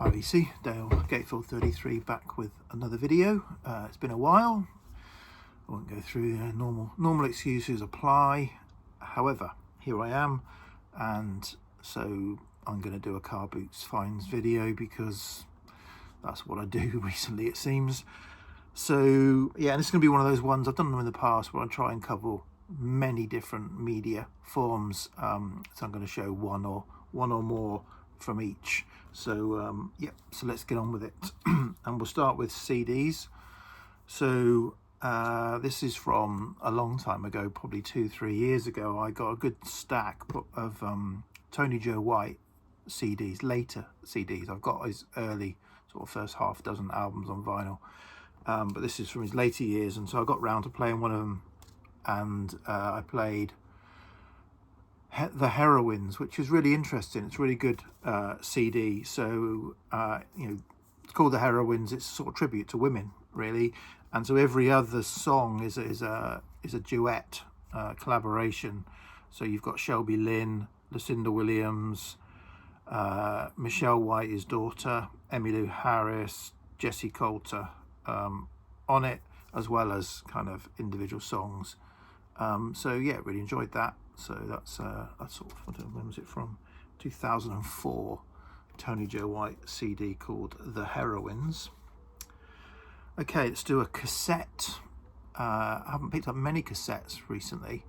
RVC, Dale Gatefield 33, back with another video. It's been a while. I won't go through the normal excuses apply. However, here I am, and so I'm going to do a car boots finds video because that's what I do recently, it seems. So yeah, and it's going to be one of those ones, I've done them in the past, where I try and cover many different media forms. So I'm going to show one or more from each. So yeah, so let's get on with it. And we'll start with CDs. So this is from a long time ago, probably 2-3 years ago. I got a good stack of Tony Joe White CDs, later CDs. I've got his early sort of first half dozen albums on vinyl, but this is from his later years, and so I got round to playing one of them, and I played The Heroines, which is really interesting. It's a really good CD. So you know, it's called The Heroines. It's a sort of tribute to women, really, and so every other song is a duet collaboration. So you've got Shelby Lynn, Lucinda Williams, Michelle White, his daughter, Emmylou Harris, Jessie Coulter on it, as well as kind of individual songs. So yeah, really enjoyed that. So that's sort of, I don't know, when was it from? 2004, Tony Joe White CD called The Heroines. Okay, let's do a cassette. I haven't picked up many cassettes recently,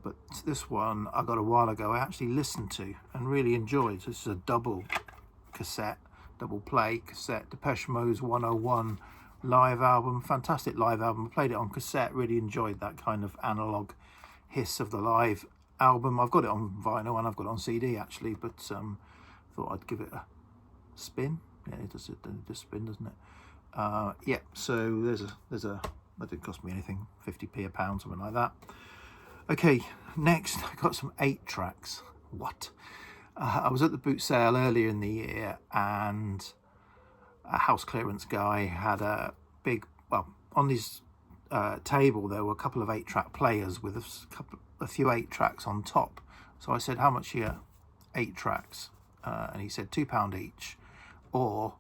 but this one I got a while ago. I actually listened to and really enjoyed. So this is a double play cassette. Depeche Mode's 101 live album, fantastic live album. I played it on cassette, really enjoyed that kind of analog hiss of the live album. I've got it on vinyl and I've got it on CD actually, but thought I'd give it a spin. Yeah, it does spin, doesn't it? Yeah, so there's a that didn't cost me anything, 50p a pound, something like that. Okay, next I got some 8-tracks. What? I was at the boot sale earlier in the year, and a house clearance guy had a big, well, on his table there were a couple of 8-track players with a few 8-tracks on top. So I said, how much are your 8 tracks? And he said £2 each, or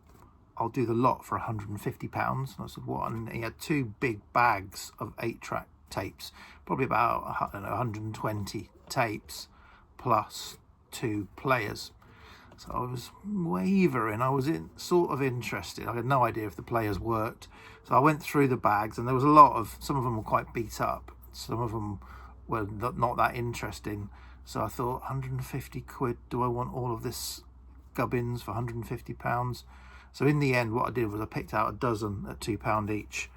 I'll do the lot for £150. And I said, what? And he had 2 big bags of 8-track tapes, probably about, I don't know, 120 tapes plus 2 players. So I was wavering. I was sort of interested. I had no idea if the players worked. So I went through the bags, and there was a lot of, some of them were quite beat up, some of them were not that interesting. So I thought, 150 quid, do I want all of this gubbins for £150? So in the end, what I did was I picked out a dozen at £2 each,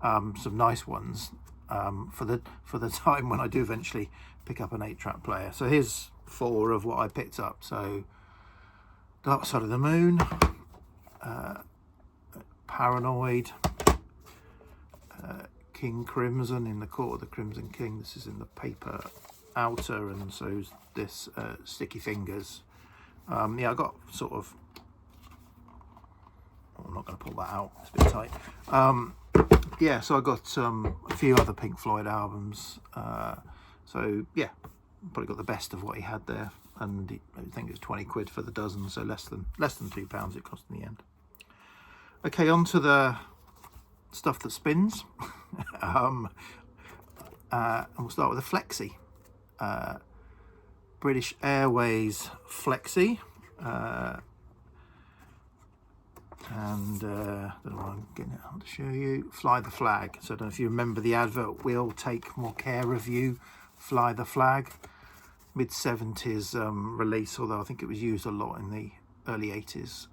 some nice ones, for the time when I do eventually pick up an 8-track player. So here's 4 of what I picked up. So Dark Side of the Moon, Paranoid, King Crimson, In the Court of the Crimson King. This is in the paper outer, and so's this Sticky Fingers. Yeah, I got sort of, I'm not going to pull that out, it's a bit tight. Yeah, so I got a few other Pink Floyd albums. So yeah, probably got the best of what he had there, and I think it's 20 quid for the dozen, so less than £2 it cost in the end. Okay, on to the stuff that spins. And we'll start with a flexi. British Airways flexi. And I don't know, I'm getting it out to show you. Fly the Flag. So I don't know if you remember the advert, we'll take more care of you, Fly the Flag. Mid-70s release, although I think it was used a lot in the early 80s.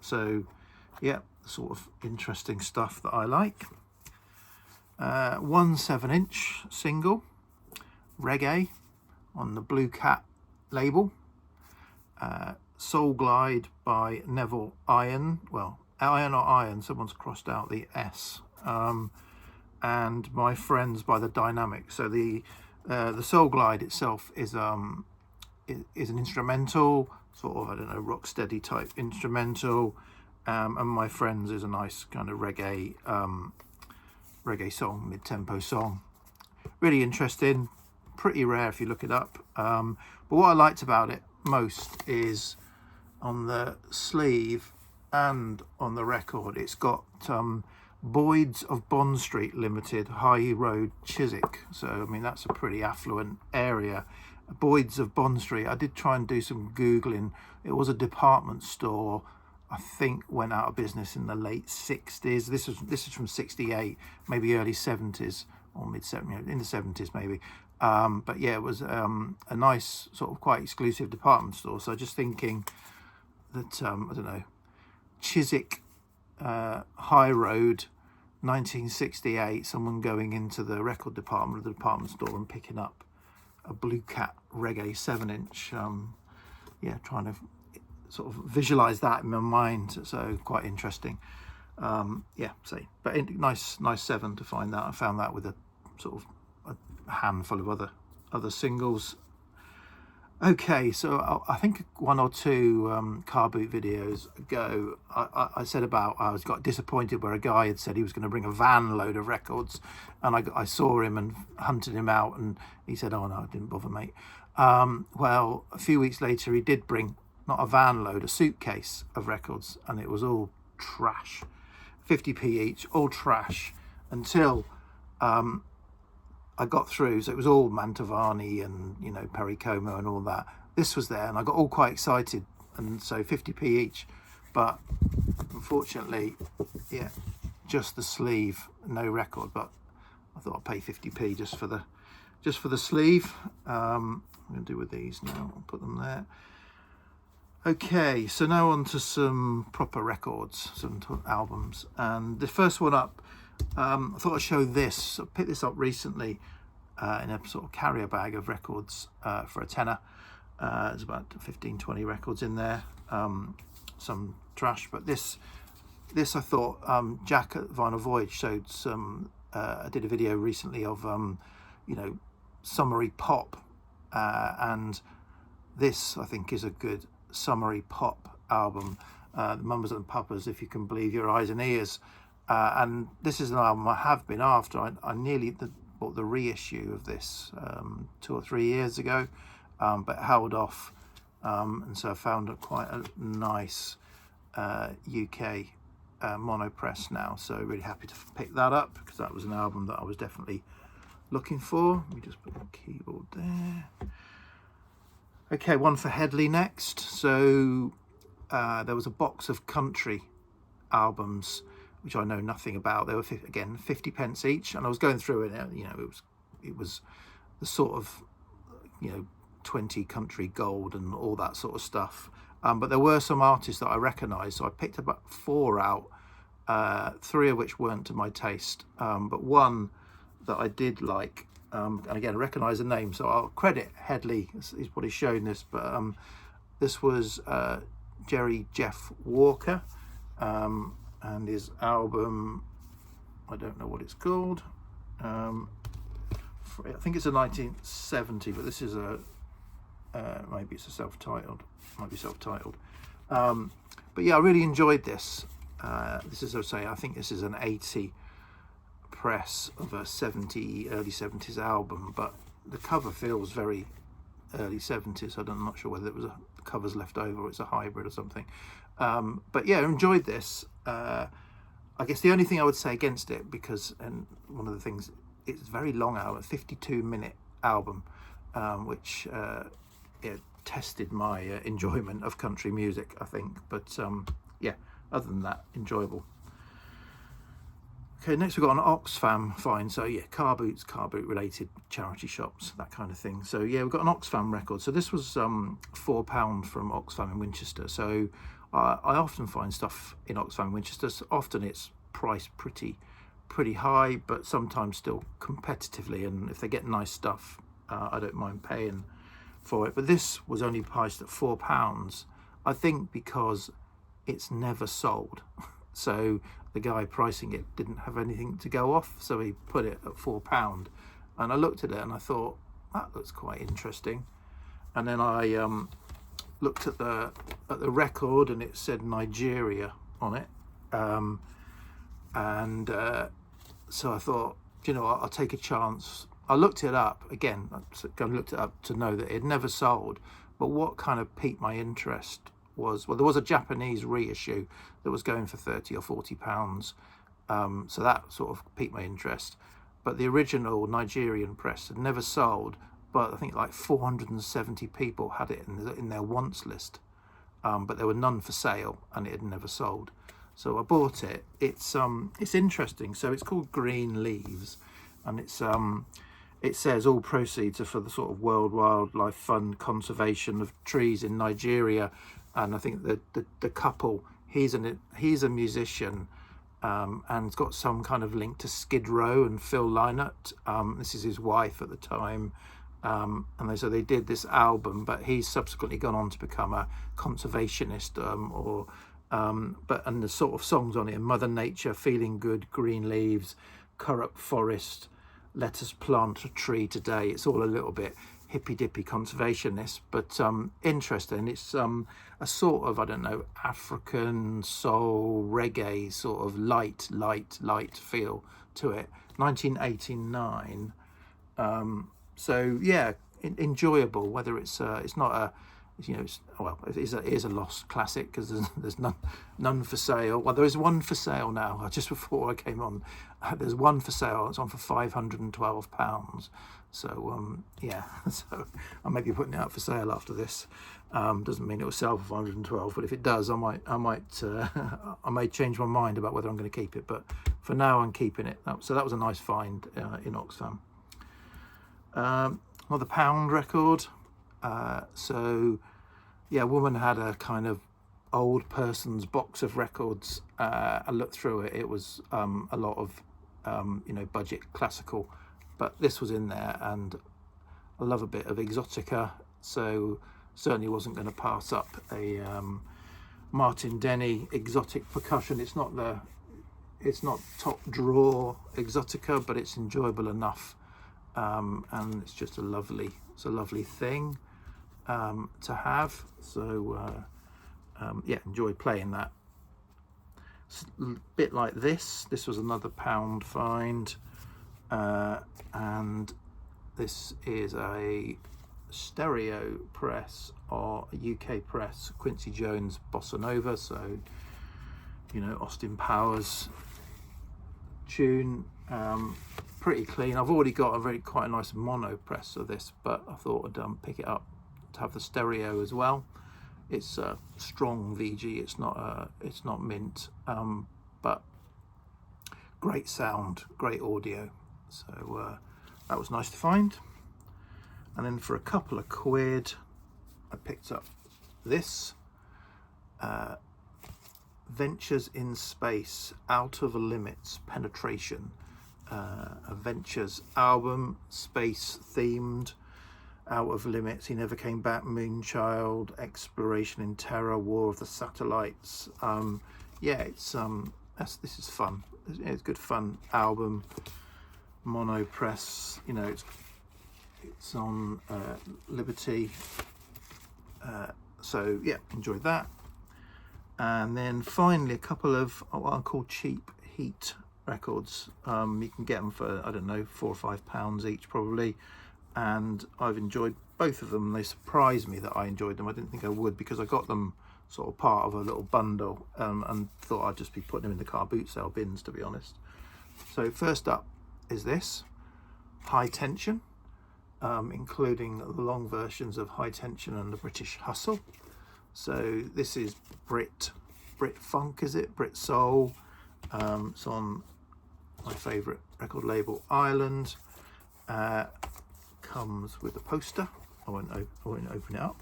So yeah, sort of interesting stuff that I like. 1 7-inch single, reggae, on the Blue Cat label. Soul Glide by Neville Iron. Well, Iron or Iron, someone's crossed out the S. And My Friends by The Dynamics. So the Soul Glide itself is an instrumental, sort of, I don't know, rock steady type instrumental, and My Friends is a nice kind of reggae song, mid-tempo song. Really interesting, pretty rare if you look it up. But what I liked about it most is on the sleeve and on the record it's got Boyd's of Bond Street Limited, High Road, Chiswick. So I mean, that's a pretty affluent area. Boyd's of Bond Street, I did try and do some Googling. It was a department store, I think went out of business in the late 60s. This is from 68, maybe early 70s or mid 70s, in the 70s maybe. But yeah, it was a nice sort of quite exclusive department store. So just thinking that I don't know, Chiswick, High Road, 1968, someone going into the record department of the department store and picking up a Blue Cat Reggae 7-inch. Yeah, trying to sort of visualize that in my mind, so quite interesting. Yeah, so but nice 7 to find that. I found that with a sort of a handful of other singles. Okay, so I think 1 or 2 car boot videos ago, I said about I got disappointed where a guy had said he was going to bring a van load of records, and I saw him and hunted him out, and he said, "Oh no, it didn't bother, mate." Well, a few weeks later, he did bring not a van load, a suitcase of records, and it was all trash, 50p each, all trash, until I got through. So it was all Mantovani and, you know, Perry Como and all that. This was there, and I got all quite excited, and so 50p each. But unfortunately, yeah, just the sleeve, no record. But I thought I'd pay 50p just for the sleeve. I'm going to do with these now. I'll put them there. Okay, so now on to some proper records, some albums, and the first one up. I thought I'd show this. I picked this up recently in a sort of carrier bag of records for a tenner. There's about 15-20 records in there, some trash, but this I thought Jack at Vinyl Voyage showed some. I did a video recently of you know, summery pop, and this I think is a good summery pop album. The Mamas and Papas, If You Can Believe Your Eyes and Ears. And this is an album I have been after. I nearly bought the reissue of this 2 or 3 years ago, but held off, and so I found quite a nice UK mono press now, so really happy to pick that up, because that was an album that I was definitely looking for. Let me just put the keyboard there. Okay, one for Headley next. So there was a box of country albums which I know nothing about. They were again 50 pence each, and I was going through it. You know, it was the sort of, you know, 20 country gold and all that sort of stuff. But there were some artists that I recognised, so I picked about 4 out, 3 of which weren't to my taste, but one that I did like. And again, I recognise the name, so I'll credit Headley. He's probably shown this, but this was Jerry Jeff Walker, and his album, I don't know what it's called. I think it's a 1970, but this is a maybe it's a self-titled. Might be self-titled. But yeah, I really enjoyed this. This is, I say, I think this is an 80 press of a early 70s album, but the cover feels very early 70s. I'm not sure whether it was the covers left over or it's a hybrid or something. But yeah, I enjoyed this. I guess the only thing I would say against it, because, and one of the things, it's a very long album, 52-minute album, which it tested my enjoyment of country music, I think. But yeah, other than that, enjoyable. Okay, next we've got an Oxfam find. So yeah, car boot related, charity shops, that kind of thing. So yeah, we've got an Oxfam record. So this was £4 from Oxfam in Winchester. So I often find stuff in Oxfam in Winchester. So often it's priced pretty high, but sometimes still competitively. And if they get nice stuff, I don't mind paying for it. But this was only priced at £4, I think, because it's never sold. So the guy pricing it didn't have anything to go off, so he put it at £4. And I looked at it and I thought, that looks quite interesting. And then I looked at the record, and it said Nigeria on it. So I thought, you know, I'll take a chance. I looked it up again. I looked it up to know that it never sold. But what kind of piqued my interest was, well, there was a Japanese reissue that was going for 30 or 40 pounds. So that sort of piqued my interest. But the original Nigerian press had never sold, but I think like 470 people had it in their wants list. But there were none for sale, and it had never sold. So I bought it. It's interesting. So it's called Green Leaves, and it says all proceeds are for the sort of World Wildlife Fund conservation of trees in Nigeria. And I think the couple, he's a musician, and it's got some kind of link to Skid Row and Phil Lynott. This is his wife at the time. And so they did this album, but he's subsequently gone on to become a conservationist, and the sort of songs on it: Mother Nature, Feeling Good, Green Leaves, Corrupt Forest, Let Us Plant a Tree Today. It's all a little bit hippy dippy conservationist, but interesting. It's a sort of, I don't know, African soul reggae sort of light feel to it. 1989. So yeah, enjoyable. Whether it's not a, it is a lost classic, because there's none for sale. Well, there is one for sale now. Just before I came on, there's one for sale. It's on for £512. So yeah, so I may be putting it out for sale after this. Doesn't mean it will sell for 512, but if it does, I may change my mind about whether I'm going to keep it. But for now, I'm keeping it. So that was a nice find in Oxfam. Another pound record. So yeah, a woman had a kind of old person's box of records. I looked through it. It was a lot of budget classical, but this was in there, and I love a bit of Exotica, so certainly wasn't going to pass up a Martin Denny exotic percussion. It's not top drawer Exotica, but it's enjoyable enough. And it's just a lovely thing to have. So yeah, enjoyed playing that. It's a bit like this. This was another pound find, and this is a stereo press, or a UK press, Quincy Jones Bossa Nova. So Austin Powers tune. Pretty clean. I've already got quite a nice mono press of this, but I thought I'd pick it up to have the stereo as well. It's a strong VG. It's not mint, but great sound, great audio. So that was nice to find. And then for a couple of quid, I picked up this. Ventures in Space, Out of Limits, Penetration. A Ventures album, space themed, Out of Limits, He Never Came Back, Moonchild, Exploration in Terror, War of the Satellites. Yeah, this is fun. It's good fun album. Mono press, it's on Liberty. So yeah, enjoyed that. And then finally a couple of what I call cheap heat records. You can get them for, I don't know, £4 or £5 each probably, and I've enjoyed both of them. They surprised me that I enjoyed them. I didn't think I would, because I got them sort of part of a little bundle, and thought I'd just be putting them in the car boot sale bins, to be honest. So first up is this High Tension, including the long versions of High Tension and the British Hustle. So this is Brit funk, is it? Brit soul. It's on my favourite record label, Ireland. Comes with a poster. I won't open it up.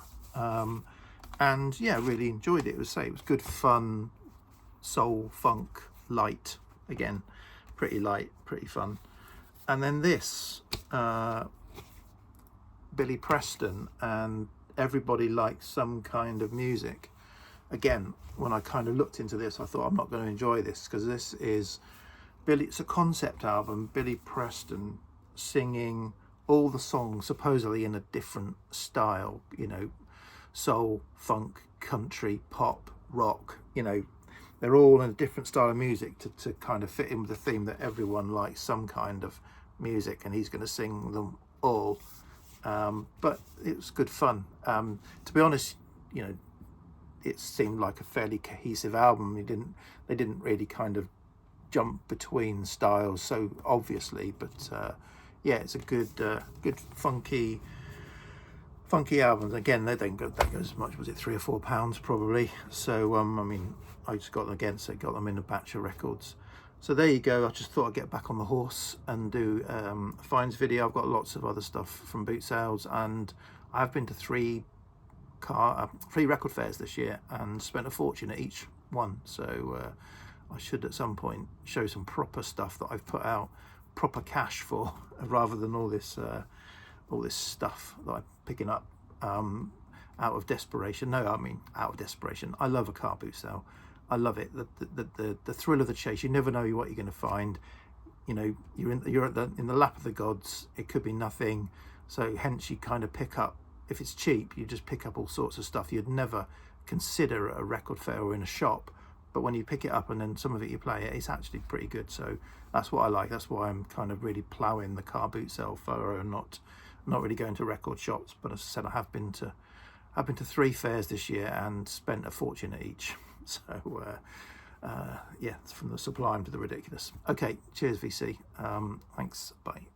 And yeah, really enjoyed it. It was good fun, soul funk, light. Again, pretty light, pretty fun. And then this, Billy Preston, and Everybody Likes Some Kind of Music. Again, when I kind of looked into this, I thought I'm not going to enjoy this, because this is it's a concept album, Billy Preston singing all the songs supposedly in a different style, soul, funk, country, pop, rock, they're all in a different style of music to kind of fit in with the theme that everyone likes some kind of music, and he's going to sing them all. But it was good fun. To be honest, it seemed like a fairly cohesive album. They didn't really kind of jump between styles so obviously, but yeah, it's a good funky albums. Again, they don't go that goes as much, was it £3 or £4 probably? So I mean, I just got them again, so got them in a batch of records. So there you go. I just thought I'd get back on the horse and do a finds video. I've got lots of other stuff from boot sales, and I've been to three record fairs this year and spent a fortune at each one. So I should at some point show some proper stuff that I've put out proper cash for, rather than all this stuff that I'm picking up out of desperation. No, I mean out of desperation. I love a car boot sale. I love it. The thrill of the chase. You never know what you're going to find. You know, you're in the lap of the gods. It could be nothing. So hence you kind of pick up, if it's cheap, you just pick up all sorts of stuff you'd never consider at a record fair or in a shop. But when you pick it up and then some of it you play it, it's actually pretty good. So that's what I like. That's why I'm kind of really ploughing the car boot sale furrow and not really going to record shops. But as I said, I have been to 3 fairs this year and spent a fortune at each. So yeah, it's from the sublime to the ridiculous. Okay, cheers VC. Thanks, bye.